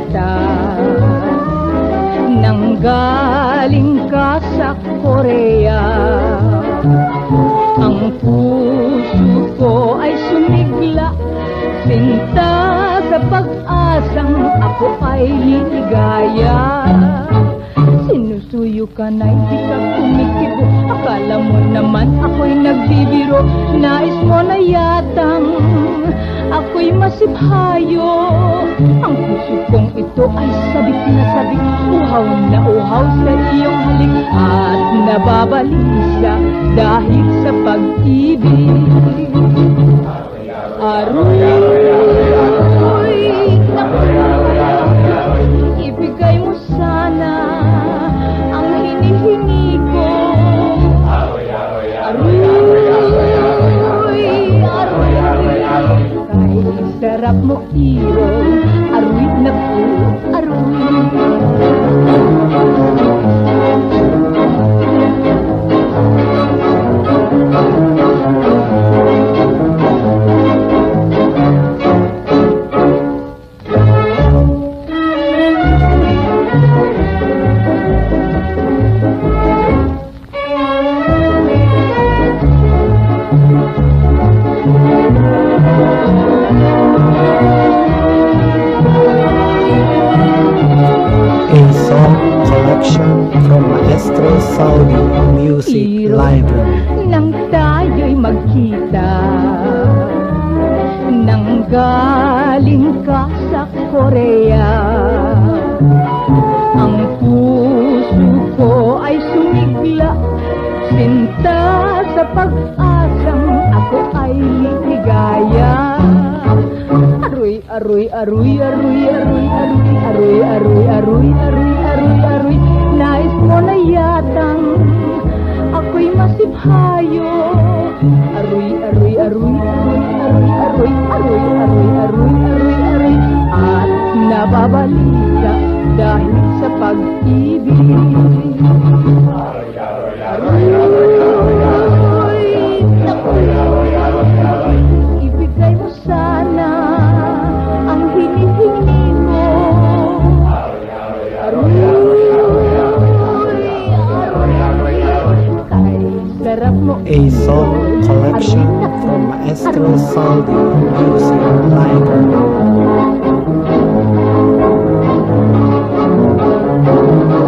kita. Nanggaling ka sa Korea, ang puso ko ay sumigla, sinta sa pag-asang ako ay liligaya. Sinusuyo ka na hindi ka kumikibo, akala mo naman ako'y nagbibiro. Nais mo na yatang ako'y masiphayo. Ang puso kong ito ay sabik na sabik, uhaw na uhaw sa iyong halik, at nababalisa dahil sa pag-ibig. Aroy, ibigay mo sana ang hinihingi ko. Kahit sarap mo iyo, aroy na po, from Maestro Saudi Music Library. Nang tayo'y magkita, nang galing ka sa Korea, ang puso ko ay sumigla, sinta sa pag-asang ako ay liligaya. Aroy, aroy, aroy, aroy, aroy, aroy, aroy, aroy, aroy, aroy, aroy, aroy. Nais mo na yatang ako'y masiphayo. Aroy, aroy, aroy, aroy, aroy, aroy, aroy, aroy, aroy, aroy, aroy, at nababalisa dahil sa pag-ibig. Aroy, aroy, aroy, aroy, aroy, aroy, aroy, ibigay mo sana ang hinihingi ko. Aroy, aroy, aroy, A song collection from Maestro Saudi Music Library.